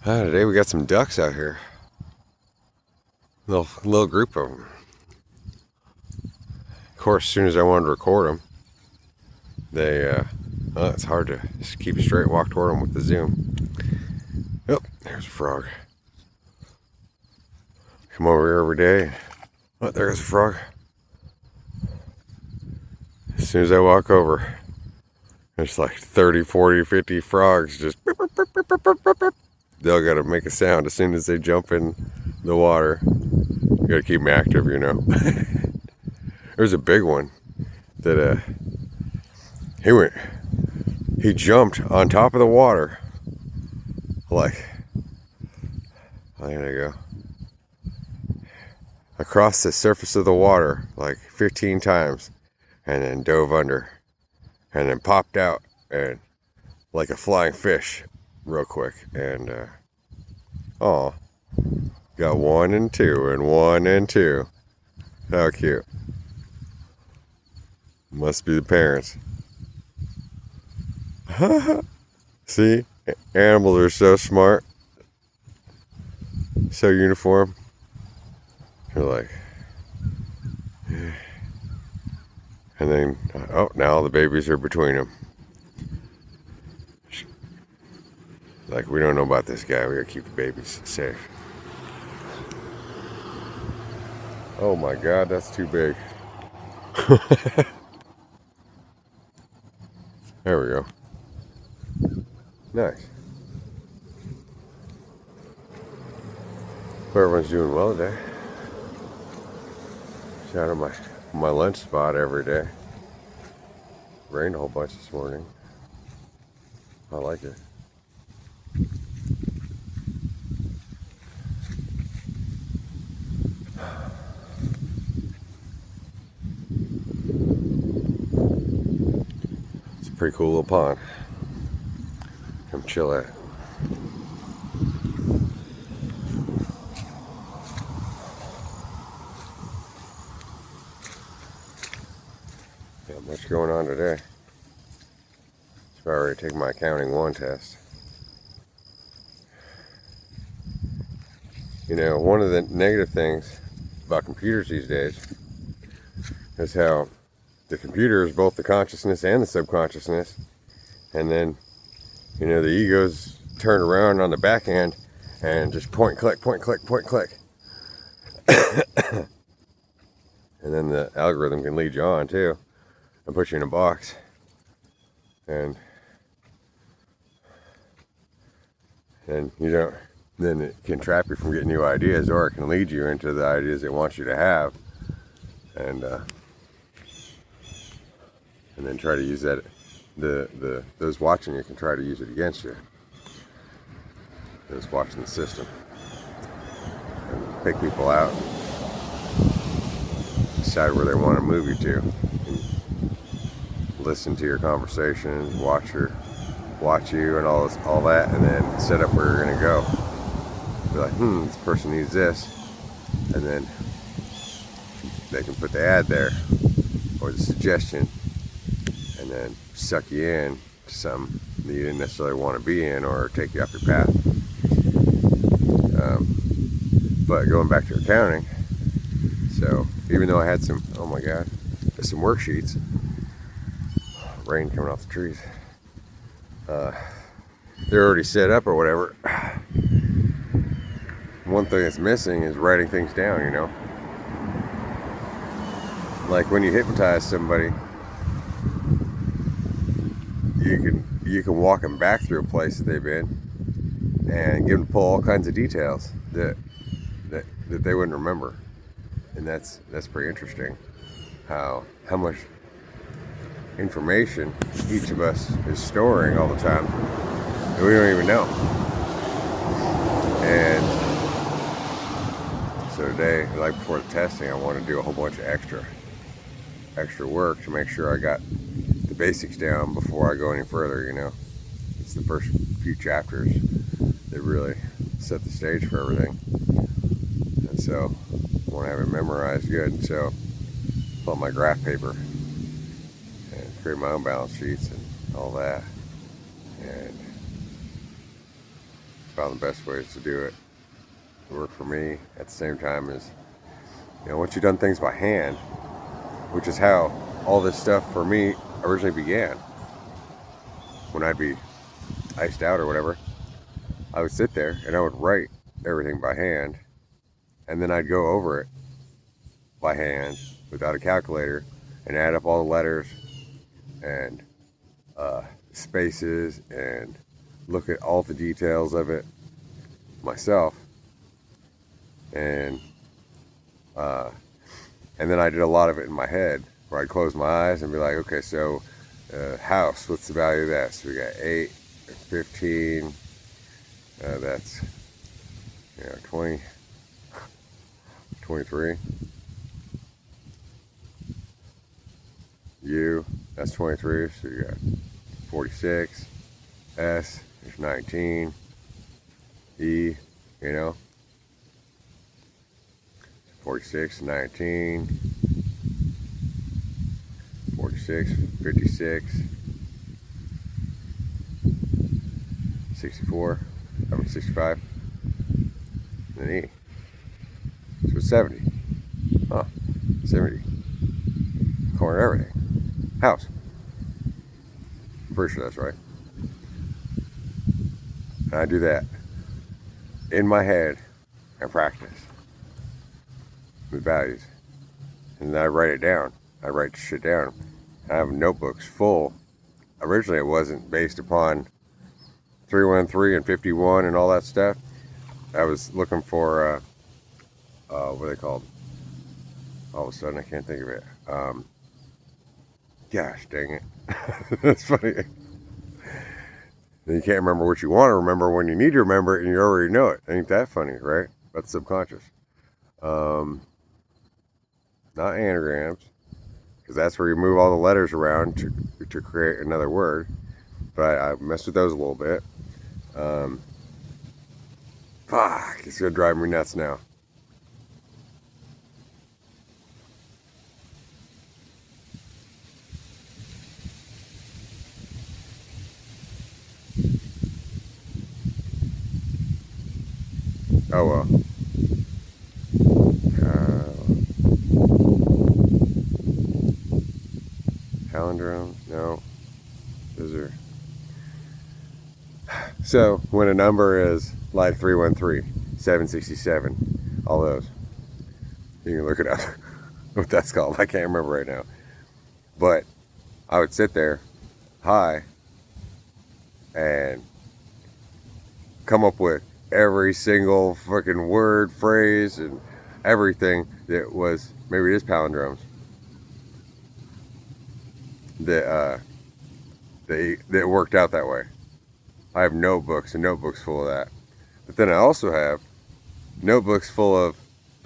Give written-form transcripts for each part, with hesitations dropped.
Today we got some ducks out here. Little group of them. Of course, as soon as I wanted to record them, it's hard to just keep a straight walk toward them with the zoom. Oh, there's a frog. Come over here every day. Oh, there's a frog. As soon as I walk over, there's like 30, 40, 50 frogs just they'll gotta make a sound as soon as they jump in the water. You gotta keep them active, you know. There's a big one that he jumped on top of the water, like, there you go, across the surface of the water like 15 times, and then dove under, and then popped out and like a flying fish real quick, and got 1 and 2 and 1 and 2. How cute. Must be the parents. See, animals are so smart, so uniform. They're like, and then, now the babies are between them. Like, we don't know about this guy, we gotta keep the babies safe. Oh my God, that's too big. There we go. Nice. Hope everyone's doing well today. It's out of my lunch spot every day. Rained a whole bunch this morning. I like it. It's a pretty cool little pond. Come chill at. Not much going on today. So I already taken my accounting 1 test. You know, one of the negative things about computers these days is how the computer is both the consciousness and the subconsciousness, and then, you know, the egos turn around on the back end and just point click, point click, point click. And then the algorithm can lead you on too and put you in a box, and you don't, then it can trap you from getting new ideas, or it can lead you into the ideas it wants you to have, and then try to use that. Those watching you can try to use it against you. Those watching the system, and pick people out, decide where they want to move you to, and listen to your conversations, watch you, and all that, and then set up where you're gonna go. Be like, this person needs this, and then they can put the ad there or the suggestion, and then suck you in to something that you didn't necessarily want to be in, or take you off your path. But going back to accounting, so even though I had some, oh my God, some worksheets, rain coming off the trees, they're already set up or whatever. One thing that's missing is writing things down, you know? Like when you hypnotize somebody, you can walk them back through a place that they've been and give them to pull all kinds of details that they wouldn't remember. And that's pretty interesting, how much information each of us is storing all the time that we don't even know. And so today, like before the testing, I want to do a whole bunch of extra work to make sure I got the basics down before I go any further, you know. It's the first few chapters that really set the stage for everything. And so I want to have it memorized good. And so pull out my graph paper and create my own balance sheets and all that. And found the best ways to do it to work for me at the same time as, once you've done things by hand, which is how all this stuff for me originally began. When I'd be iced out or whatever, I would sit there and I would write everything by hand, and then I'd go over it by hand without a calculator and add up all the letters and spaces and look at all the details of it myself. And then I did a lot of it in my head, where I'd close my eyes and be like, okay, so house, what's the value of that? So we got 8, 15, that's 20, 23. U, that's 23, so you got 46. S, there's 19. E, 46, 19, 46, 56, 64, 65, and then E. So it's 70. Huh, 70. Corner everything. House. I'm pretty sure that's right. And I do that in my head and practice with values. And then I write it down. I write shit down. I have notebooks full. Originally it wasn't based upon 313 and 51 and all that stuff. I was looking for, what are they called? All of a sudden I can't think of it. Gosh dang it. That's funny. Then you can't remember what you want to remember when you need to remember it and you already know it. Ain't that funny, right? That's subconscious. Not anagrams, because that's where you move all the letters around to create another word. But I messed with those a little bit. Fuck, it's gonna drive me nuts now. Oh well. Palindrome? No. Those are. So when a number is like 313, 767, all those, you can look it up. What that's called, I can't remember right now. But I would sit there high and come up with every single fucking word, phrase, and everything that was, maybe it is palindromes, that worked out that way. I have notebooks and notebooks full of that. But then I also have notebooks full of,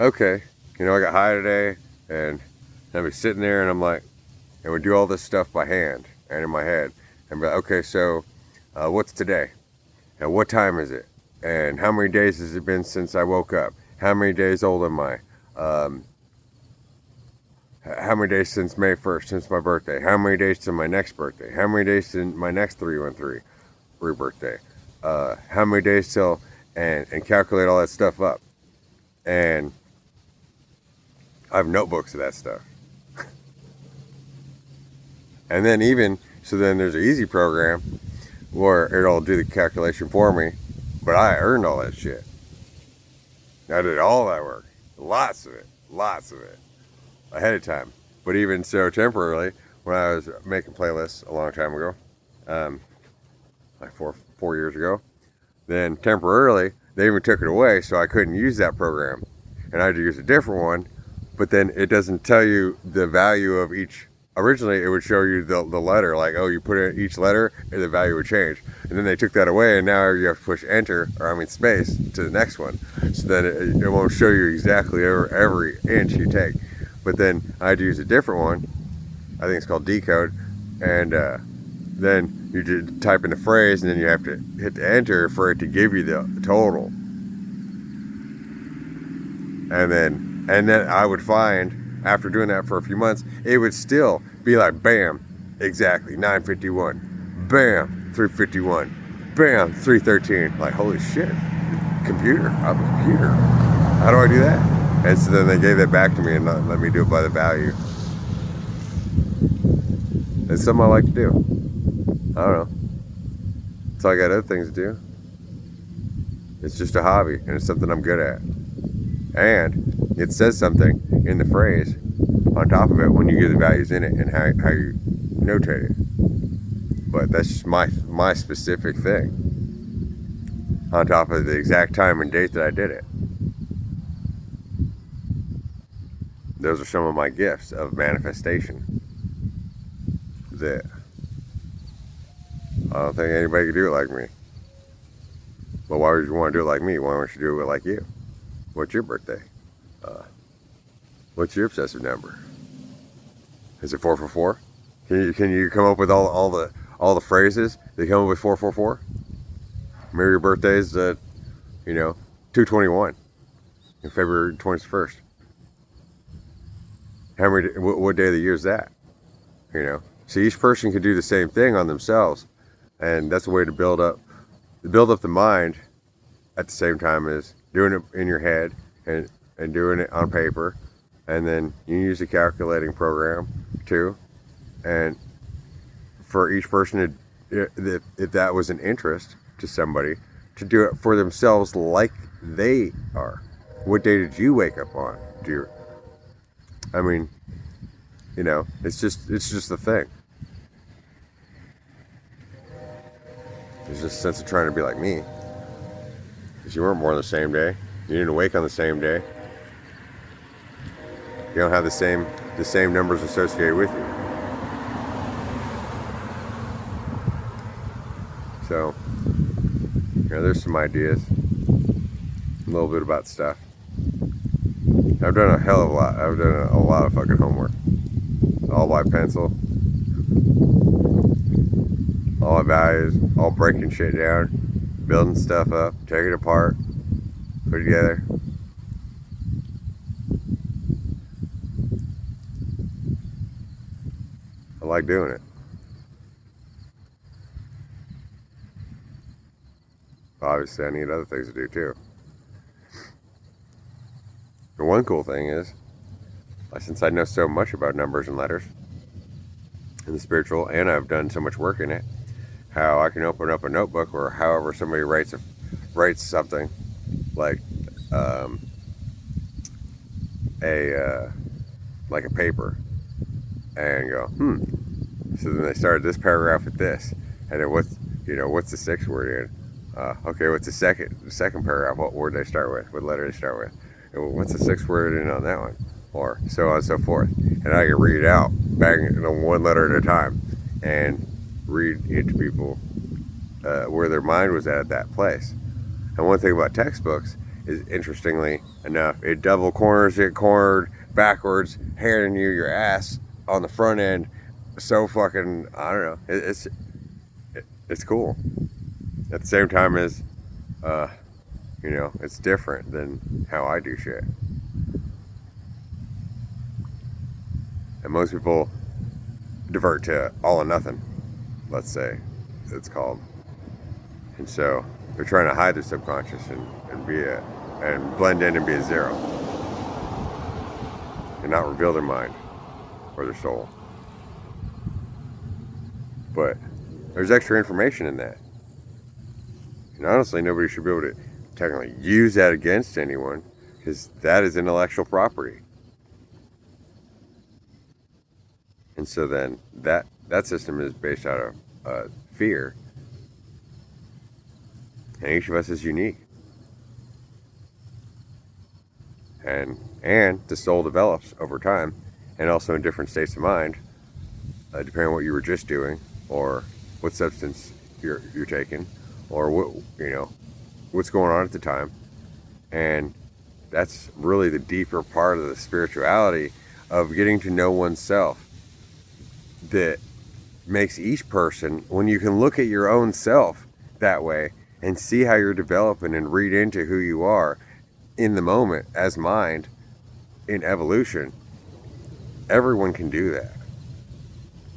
okay, I got high today, and I'd be sitting there and I'm like, and we do all this stuff by hand and in my head. And be like, okay, so what's today? And what time is it? And how many days has it been since I woke up? How many days old am I? How many days since May 1st, since my birthday? How many days to my next birthday? How many days to my next 313 birthday? How many days till, and calculate all that stuff up. And I have notebooks of that stuff. And then then there's an easy program where it'll do the calculation for me, but I earned all that shit. I did all that work, lots of it, ahead of time. But even so, temporarily, when I was making playlists a long time ago, like four years ago, then temporarily they even took it away, so I couldn't use that program, and I had to use a different one. But then it doesn't tell you the value of each. Originally, it would show you the letter, like, oh, you put in each letter, and the value would change. And then they took that away, and now you have to push enter, space, to the next one. So then it won't show you exactly every inch you take. But then I had to use a different one. I think it's called Decode. And then you just type in the phrase, and then you have to hit the enter for it to give you the total. And then I would find, after doing that for a few months, it would still be like, bam, exactly, 951, bam, 351, bam, 313. Like, holy shit, computer, I'm a computer. How do I do that? And so then they gave that back to me and let me do it by the value. It's something I like to do. I don't know. So I got other things to do. It's just a hobby, and it's something I'm good at. And it says something in the phrase on top of it when you give the values in it and how you notate it. But that's just my specific thing on top of the exact time and date that I did it. Those are some of my gifts of manifestation that I don't think anybody could do it like me. But why would you want to do it like me? Why don't you do it like you? What's your birthday? What's your obsessive number? Is it 444? Can you come up with all the phrases that come up with 444? Maybe your birthday is 2/21, in February 21st. What day of the year is that? So each person can do the same thing on themselves, and that's a way to build up the mind at the same time as doing it in your head and doing it on paper, and then you use a calculating program too. And for each person, if that was an interest to somebody, to do it for themselves like they are. What day did you wake up on? It's just a thing. There's just a sense of trying to be like me. Because you weren't born the same day. You didn't wake on the same day. You don't have the same numbers associated with you. So, there's some ideas. A little bit about stuff. I've done a hell of a lot. I've done a lot of fucking homework. All by pencil. All my values. All breaking shit down. Building stuff up. Taking it apart. Put it together. I like doing it. Obviously, I need other things to do too. The one cool thing is, since I know so much about numbers and letters in the spiritual, and I've done so much work in it, how I can open up a notebook or however somebody writes something like like a paper, and go, So then they started this paragraph with this, and then what's the sixth word in? Okay, what's the second paragraph? What word they start with? What letter they start with? And what's the sixth word in on that one? Or so on and so forth. And I can read it out, bang, one letter at a time, and read into people where their mind was at that place. And one thing about textbooks is, interestingly enough, it double corners it cornered backwards, handing you your ass on the front end. So fucking, I don't know. It's cool. At the same time as, it's different than how I do shit. And most people divert to all or nothing, let's say, it's called. And so they're trying to hide their subconscious and blend in and be a zero. And not reveal their mind or their soul. But there's extra information in that. And honestly, nobody should be able to technically use that against anyone, because that is intellectual property. And so then that system is based out of fear. And each of us is unique. And the soul develops over time, and also in different states of mind, depending on what you were just doing, or what substance you're taking, or what's going on at the time. And that's really the deeper part of the spirituality of getting to know oneself, that makes each person, when you can look at your own self that way and see how you're developing and read into who you are in the moment as mind in evolution, everyone can do that.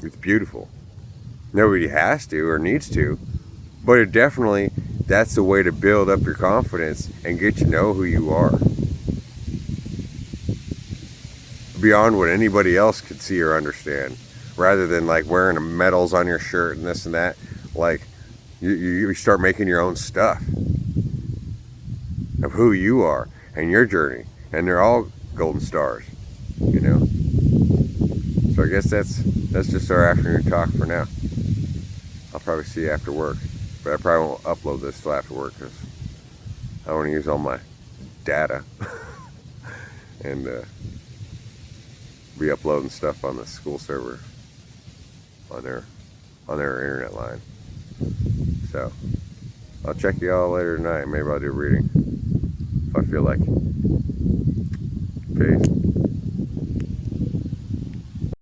It's beautiful. Nobody has to or needs to, But it definitely, that's the way to build up your confidence and get to know who you are. Beyond what anybody else could see or understand. Rather than like wearing medals on your shirt and this and that. Like, you start making your own stuff of who you are and your journey. And they're all golden stars, you know. So I guess that's just our afternoon talk for now. I'll probably see you after work. But I probably won't upload this till after work because I want to use all my data and be uploading stuff on the school server on their internet line. So I'll check you all later tonight. Maybe I'll do a reading if I feel like it. Peace.